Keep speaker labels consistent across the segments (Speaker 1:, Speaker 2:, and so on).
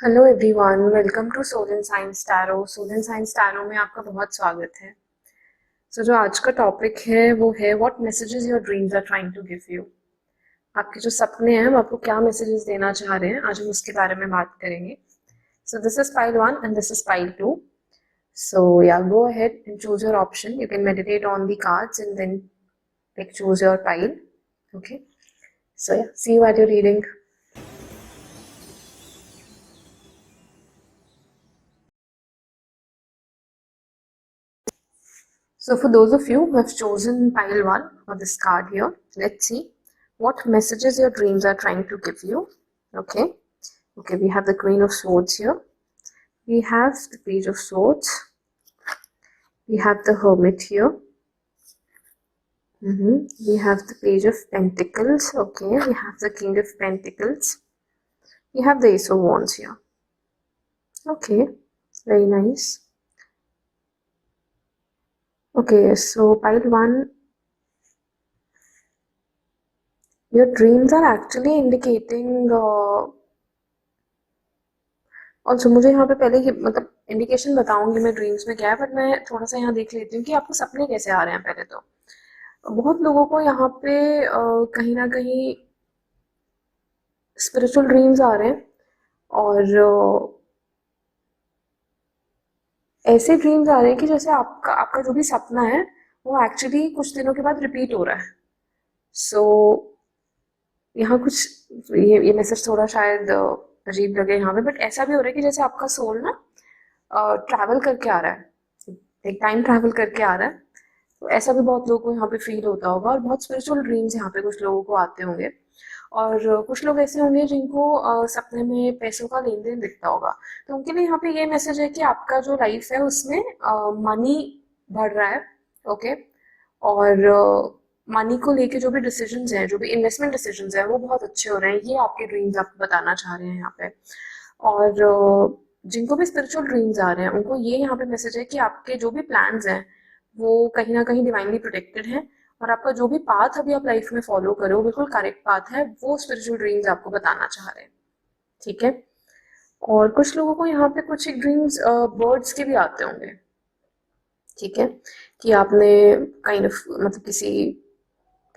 Speaker 1: Hello everyone, welcome to soul and science tarot. Soul and science tarot में आपका बहुत स्वागत है। जो आज का टॉपिक है वो है what messages your dreams are trying to give you. आपके जो सपने हैं वो आपको क्या मैसेजेस देना चाह रहे हैं, आज हम उसके बारे में बात करेंगे। So this is pile 1 and this is pile 2। So yeah go ahead and choose your option. You can meditate on the cards and then like choose your pile. Okay, so yeah, see you at your reading. So for those of you who have chosen pile 1 for this card here, let's see what messages your dreams are trying to give you. Okay. Okay, we have the Queen of Swords here. We have the Page of Swords. We have the Hermit here. We have the Page of Pentacles. Okay, we have the King of Pentacles. We have the Ace of Wands here. Okay, very nice. Okay, so pile 1, your dreams are actually indicating also मुझे यहाँ पे पहले ही मतलब indication बताऊंगी मैं dreams में क्या है, बट मैं थोड़ा सा यहाँ देख लेती हूँ कि आपको सपने कैसे आ रहे हैं। पहले तो बहुत लोगों को यहाँ पे कहीं ना कहीं स्पिरिचुअल ड्रीम्स आ रहे हैं और ऐसे ड्रीम्स आ रहे हैं कि जैसे आपका आपका जो भी सपना है वो एक्चुअली कुछ दिनों के बाद रिपीट हो रहा है। सो यहाँ कुछ ये मैसेज थोड़ा शायद अजीब लगे यहाँ पे, बट ऐसा भी हो रहा है कि जैसे आपका सोल ना ट्रैवल करके आ रहा है, एक टाइम ट्रैवल करके आ रहा है। तो ऐसा भी बहुत लोगों को यहाँ पे फील होता होगा और बहुत स्पिरिचुअल ड्रीम्स यहाँ पे कुछ लोगों को आते होंगे। और कुछ लोग ऐसे होंगे जिनको सपने में पैसों का लेन देन दिखता होगा, तो उनके लिए यहाँ पे ये मैसेज है कि आपका जो लाइफ है उसमें मनी बढ़ रहा है। ओके, और मनी को लेके जो भी डिसीजंस हैं, जो भी इन्वेस्टमेंट डिसीजंस हैं, वो बहुत अच्छे हो रहे हैं। ये आपके ड्रीम्स आपको बताना चाह रहे हैं यहाँ पे। और जिनको भी स्पिरिचुअल ड्रीम्स आ रहे हैं उनको ये यहाँ पे मैसेज है कि आपके जो भी प्लान्स हैं वो कहीं ना कहीं डिवाइनली प्रोटेक्टेड है, और आपका जो भी पाथ अभी आप लाइफ में फॉलो करो बिल्कुल करेक्ट पाथ है, वो स्पिरिचुअल ड्रीम्स आपको बताना चाह रहे हैं। ठीक है। और कुछ लोगों को यहाँ पे कुछ एक ड्रीम्स बर्ड्स के भी आते होंगे। ठीक है, कि आपने काइंड ऑफ मतलब किसी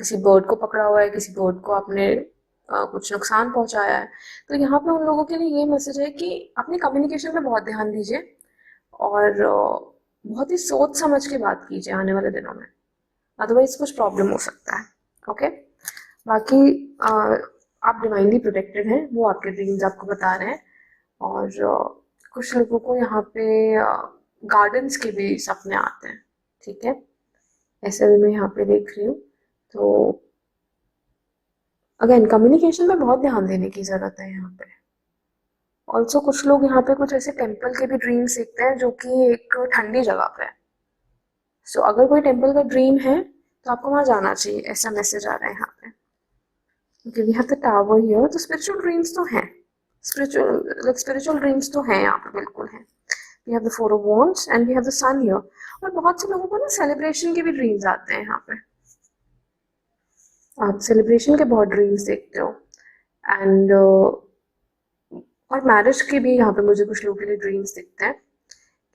Speaker 1: किसी बर्ड को पकड़ा हुआ है, किसी बर्ड को आपने कुछ नुकसान पहुंचाया है। तो यहाँ पे उन लोगों के लिए ये मैसेज है कि अपने कम्युनिकेशन पे बहुत ध्यान दीजिए और बहुत ही सोच समझ के बात कीजिए आने वाले दिनों में, अदरवाइज कुछ प्रॉब्लम हो सकता है। ओके, बाकी आप डिवाइनली प्रोटेक्टेड हैं, वो आपके ड्रीम्स आपको बता रहे हैं। और कुछ लोगों को यहाँ पे गार्डन्स के भी सपने आते हैं। ठीक है, ऐसे भी मैं यहाँ पे देख रही हूँ। तो अगेन कम्युनिकेशन में बहुत ध्यान देने की जरूरत है यहाँ पे। ऑल्सो कुछ लोग यहाँ पे कुछ ऐसे टेम्पल के भी ड्रीम्स देखते हैं जो कि एक ठंडी जगह पे है। सो अगर कोई टेम्पल का ड्रीम है तो आपको वहां जाना चाहिए, ऐसा मैसेज आ रहा है यहाँ पे। Okay, we have the tower here. तो स्पिरिचुअल ड्रीम्स तो हैं, स्पिरिचुअल ड्रीम्स तो हैं यहाँ पे, बिल्कुल हैं। We have the four of wands and we have the sun here. और बहुत से लोगों को ना सेलिब्रेशन के भी ड्रीम्स आते हैं यहाँ पे। आप सेलिब्रेशन के बहुत ड्रीम्स देखते हो। एंड और मैरिज के भी यहाँ पे मुझे कुछ लोगों के लिए ड्रीम्स दिखते हैं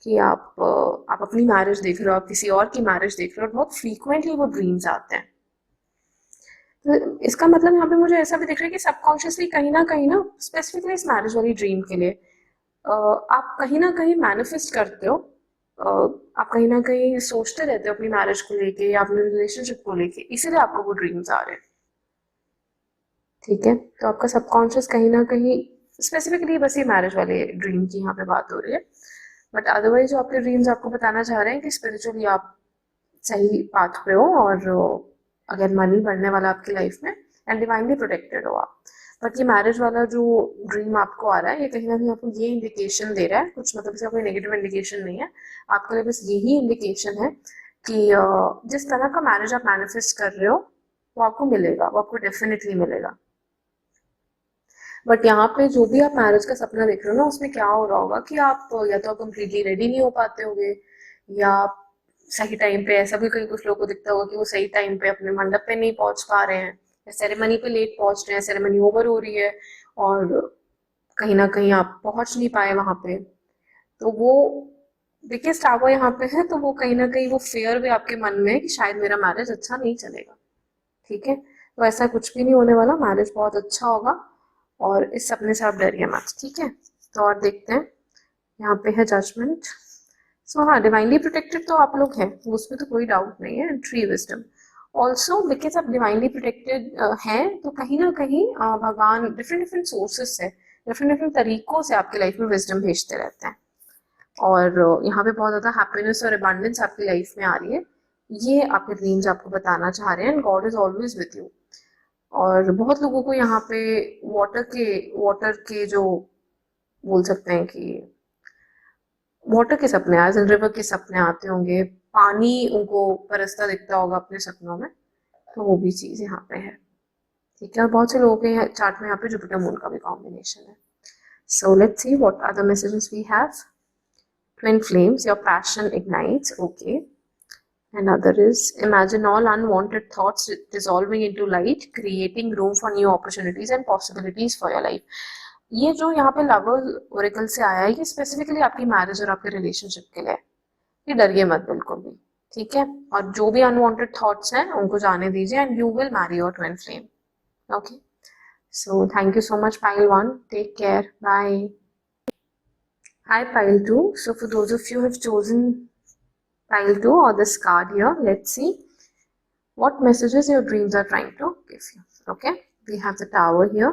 Speaker 1: कि आप अपनी मैरिज देख रहे हो, आप किसी और की मैरिज देख रहे हो, और बहुत फ्रीक्वेंटली वो ड्रीम्स आते हैं। तो इसका मतलब यहाँ पे मुझे ऐसा भी दिख रहा है कि सबकॉन्शियसली कहीं ना स्पेसिफिकली इस मैरिज वाली ड्रीम के लिए आप कहीं ना कहीं मैनिफेस्ट करते हो। आप कहीं ना कहीं सोचते रहते हो अपनी मैरिज को लेके या अपने रिलेशनशिप को लेके, इसीलिए आपको वो ड्रीम्स आ रहे हैं। ठीक है, तो आपका सबकॉन्शियस कहीं ना कहीं स्पेसिफिकली बस ये मैरिज वाले ड्रीम की यहाँ पे बात हो रही है, बट अदरवाइज जो आपके ड्रीम्स आपको बताना चाह रहे हैं कि स्पिरिचुअली आप सही पाथ पे हो और अगर मनी बढ़ने वाला आपकी लाइफ में एंड डिवाइनली प्रोटेक्टेड हो आप। बट ये मैरिज वाला जो ड्रीम आपको आ रहा है ये कहीं ना कहीं आपको ये इंडिकेशन दे रहा है, कुछ मतलब इसका कोई नेगेटिव इंडिकेशन नहीं है आपके लिए, बस यही इंडिकेशन है कि जिस तरह का मैरिज आप मैनिफेस्ट कर रहे हो वो आपको मिलेगा, वो आपको डेफिनेटली मिलेगा। बट यहाँ पे जो भी आप मैरिज का सपना देख रहे हो ना, उसमें क्या हो रहा होगा कि आप या तो आप कम्प्लीटली रेडी नहीं हो पाते होगे, या आप सही टाइम पे, ऐसा भी कहीं कुछ लोगों को दिखता होगा कि वो सही टाइम पे अपने मंडप पे नहीं पहुंच पा रहे हैं, या सेरेमनी पे लेट पहुंच रहे हैं, सेरेमनी ओवर हो रही है और कहीं ना कहीं आप पहुंच नहीं पाए वहां पे, तो वो देखिए स्टार यहाँ पे है, तो वो कहीं ना कहीं वो फेयर भी आपके मन में है कि शायद मेरा मैरिज अच्छा नहीं चलेगा। ठीक है, तो ऐसा कुछ भी नहीं होने वाला, मैरिज बहुत अच्छा होगा। और इस सपने से आप डरिए मत, ठीक है। तो और देखते हैं, यहाँ पे है जजमेंट। सो हाँ, डिवाइनली प्रोटेक्टेड तो आप लोग हैं, उसमें तो कोई डाउट नहीं है। ट्री विजडम ऑल्सो, बिकॉज आप डिवाइनली प्रोटेक्टेड हैं, तो कहीं ना कहीं भगवान डिफरेंट डिफरेंट सोर्सेस से, डिफरेंट डिफरेंट तरीकों से आपकी लाइफ में विजडम भेजते रहते हैं। और यहाँ पे बहुत ज्यादा हैप्पीनेस और अबंडेंस आपकी लाइफ में आ रही है, ये आपके ड्रीम्स आपको बताना चाह रहे हैं। God is always with you. और बहुत लोगों को यहाँ पे वाटर के जो बोल सकते हैं कि वाटर के सपने, एज इन रिवर के सपने आते होंगे, पानी उनको बरसता दिखता होगा अपने सपनों में, तो वो भी चीज यहाँ पे है। ठीक है, और बहुत से लोगों के चार्ट में यहाँ पे जुपिटर मून का भी कॉम्बिनेशन है। So let's see what are the messages we have. Twin flames, your passion ignites, okay. Another is imagine all unwanted thoughts dissolving into light, creating room for new opportunities and possibilities for your life. ये जो यहाँ पे lover Oracle से आया है, ये specifically आपकी marriage और आपके रिलेशनशिप के लिए है। ये डरिए मत बिल्कुल भी, ठीक है। और जो भी अनवांटेड थॉट्स हैं उनको जाने दीजिए, and you will marry your twin flame. Okay, so thank you so much pile 1, take care, bye. Hi pile 2. So for those of you who have chosen pile 2 or this card here, let's see what messages your dreams are trying to give you. Okay, we have the Tower here.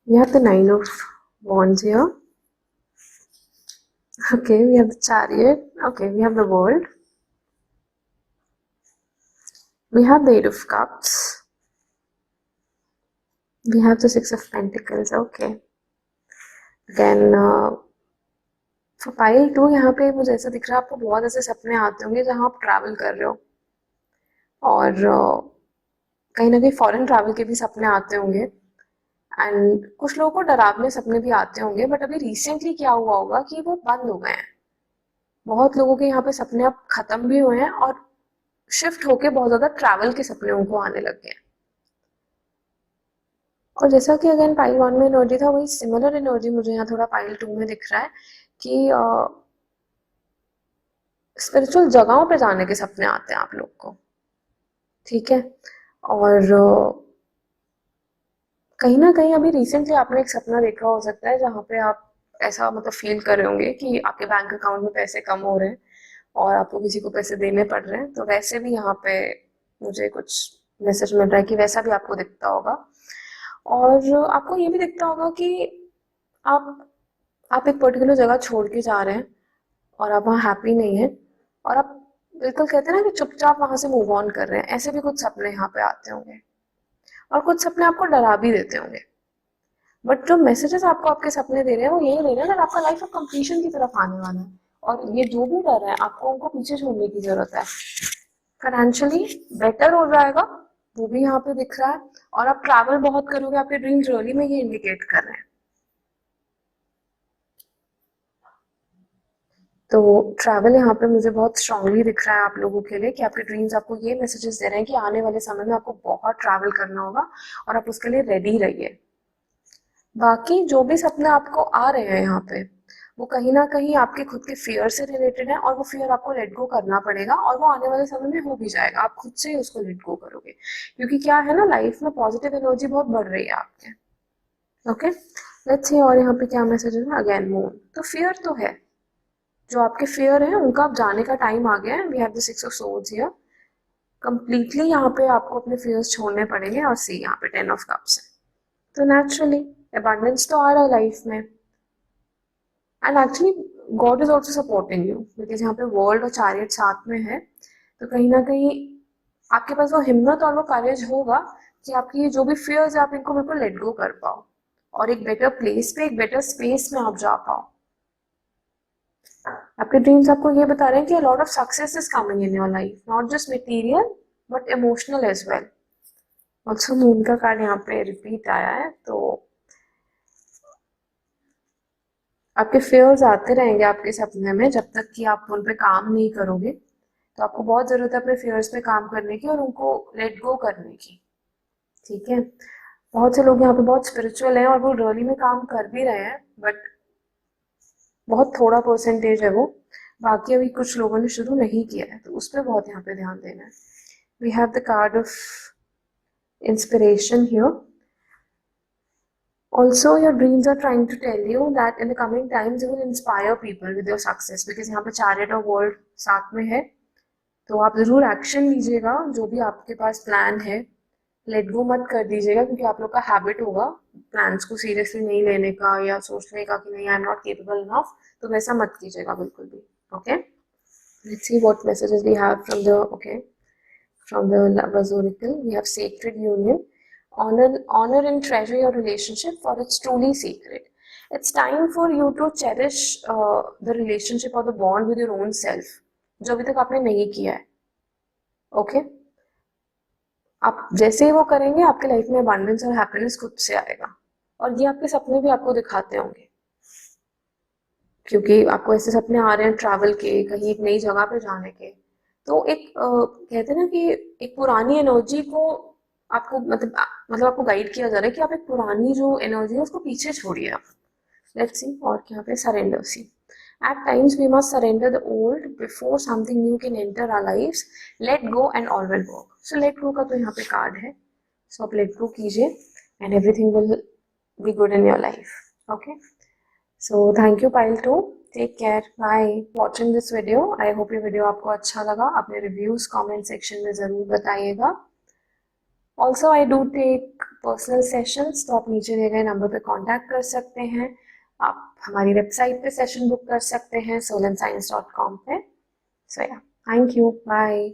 Speaker 1: We have the 9 of Wands here. Okay, we have the Chariot. Okay, we have the World. We have the 8 of Cups. We have the 6 of Pentacles. Okay. Again, for pile 2 यहाँ पे मुझे ऐसा दिख रहा है, आपको बहुत ऐसे सपने आते होंगे जहाँ आप ट्रैवल कर रहे हो, और कहीं ना कहीं फॉरेन ट्रैवल के भी सपने आते होंगे। एंड कुछ लोगों को डरावने सपने भी आते होंगे, बट अभी रिसेंटली क्या हुआ होगा कि वो बंद हो गए हैं। बहुत लोगों के यहाँ पे सपने अब खत्म भी हुए हैं, और शिफ्ट होके बहुत ज्यादा ट्रैवल के सपने उनको आने लग गए हैं। और जैसा कि अगेन पाइल 1 में एनर्जी था, वही सिमिलर एनर्जी मुझे यहाँ थोड़ा पाइल 2 में दिख रहा है कि स्पिरिचुअल जगहों पे जाने के सपने आते हैं आप लोग को। ठीक है, और कहीं ना कहीं अभी रिसेंटली आपने एक सपना देखा हो सकता है जहाँ पे आप ऐसा मतलब फील कर रहे होंगे कि आपके बैंक अकाउंट में पैसे कम हो रहे हैं और आपको किसी को पैसे देने पड़ रहे हैं। तो वैसे भी यहाँ पे मुझे कुछ मैसेज मिल रहा है कि वैसा भी आपको दिखता होगा। और आपको ये भी दिखता होगा कि आप आप एक पर्टिकुलर जगह छोड़ के जा रहे हैं और आप वहाँ हैप्पी नहीं है, और आप बिल्कुल कहते हैं ना कि चुपचाप वहां से मूव ऑन कर रहे हैं। ऐसे भी कुछ सपने यहाँ पे आते होंगे, और कुछ सपने आपको डरा भी देते होंगे। बट जो मैसेजेस आपको आपके सपने दे रहे हैं वो यही दे रहे हैं कि आपका लाइफ अब कंप्लीशन की तरफ आने वाला है, और ये जो भी डर है आपको उनको पीछे छोड़ने की जरूरत है। फाइनेंशियली बेटर हो जाएगा, वो भी यहाँ पे दिख रहा है, और आप ट्रैवल बहुत करोगे, आपके ड्रीम्स रियली में ये इंडिकेट कर रहे हैं। तो ट्रैवल यहाँ पे मुझे बहुत स्ट्रांगली दिख रहा है आप लोगों के लिए, कि आपके ड्रीम्स आपको ये मैसेजेस दे रहे हैं कि आने वाले समय में आपको बहुत ट्रैवल करना होगा, और आप उसके लिए रेडी रहिए। बाकी जो भी सपने आपको आ रहे हैं यहाँ पे, वो कहीं ना कहीं आपके खुद के फियर से रिलेटेड है, और वो फियर आपको लेट गो करना पड़ेगा, और वो आने वाले समय में हो भी जाएगा। आप खुद से ही उसको लेट गो करोगे, क्योंकि क्या है ना, लाइफ में पॉजिटिव एनर्जी बहुत बढ़ रही है आपके। ओके, लेट्स सी और यहाँ पे क्या मैसेज है। अगेन मून, तो फियर तो है, जो आपके फियर है उनका अब जाने का टाइम आ गया है। We have the 6 of swords here. Completely यहाँ पे आपको अपने फियर्स छोड़ने पड़ेंगे, और सी यहाँ पे 10 ऑफ कप्स है। तो नेचुरली अबंडेंस तो आ रहा है लाइफ में, and actually God is also supporting you, because यहाँ पे वर्ल्ड और चैरियट साथ में है। तो कहीं ना कहीं आपके पास वो हिम्मत और वो करेज होगा कि आपकी जो भी फियर्स है आप इनको बिल्कुल लेट गो कर पाओ, और एक बेटर प्लेस पे, एक बेटर स्पेस में आप जा पाओ। आपके ड्रीम्स आपको ये बता रहे हैं कि lot of success is coming in your life, not just material but emotional as well. Also moon का कार्ड यहाँ पे रिपीट आया है, तो आपके फेयर्स आते रहेंगे आपके सपने में जब तक कि आप उन पे काम नहीं करोगे। तो आपको बहुत जरूरत है अपने फेयर्स पे काम करने की और उनको लेट गो करने की। ठीक है, बहुत से लोग यहाँ पे बहुत स्पिरिचुअल हैं और वो रियली में काम कर भी रहे हैं, बट बहुत थोड़ा परसेंटेज है वो। बाकी अभी कुछ लोगों ने शुरू नहीं किया है, तो उस पर बहुत यहाँ पे ध्यान देना है। We have the card of inspiration here. Also, your dreams are trying to tell you that in the coming times you will inspire people with your success, because यहाँ पे chariot और world साथ में है, तो आप जरूर एक्शन लीजिएगा जो भी आपके पास प्लान है. लेट गो मत कर दीजिएगा, क्योंकि आप लोग का हैबिट होगा प्लान्स को सीरियसली नहीं लेने का या सोचने का कि नहीं I am not capable enough, तो वैसा मत कीजिएगा बिल्कुल भी. Okay, let's see what messages we have from the from the Lovers Oracle. We have sacred union. Honor and treasure your relationship, for it's truly sacred. It's time for you to cherish the relationship or the bond with your own self, जो अभी तक आपने नहीं किया है. Okay, आप जैसे ही वो करेंगे आपके लाइफ में अबंडेंस और हैप्पीनेस खुद से आएगा. और ये आपके सपने भी आपको दिखाते होंगे, क्योंकि आपको ऐसे सपने आ रहे हैं ट्रैवल के, कहीं एक नई जगह पे जाने के. तो एक कहते हैं ना कि एक पुरानी एनर्जी को आपको मतलब आपको गाइड किया जा रहा है कि आप एक पुरानी जो एनर्जी है उसको पीछे छोड़िए आप. लेट्स सी, और क्या पे surrender. See, at times we must surrender the old before something new can enter our lives. Let go and all will work. So let go का तो यहाँ पे कार्ड है, सो आप लेट गो कीजिए and everything will be good in your life. Okay, so thank you pile 2. Take care. Bye. Watching this video. I hope ये video आपको अच्छा लगा. अपने रिव्यूज कमेंट सेक्शन में ज़रूर बताइएगा. Also I do take personal sessions, तो आप नीचे दिए गए नंबर पे कांटेक्ट कर सकते हैं. आप हमारी वेबसाइट पे सेशन बुक कर सकते हैं solenscience.com पे. सो या, थैंक यू. बाय.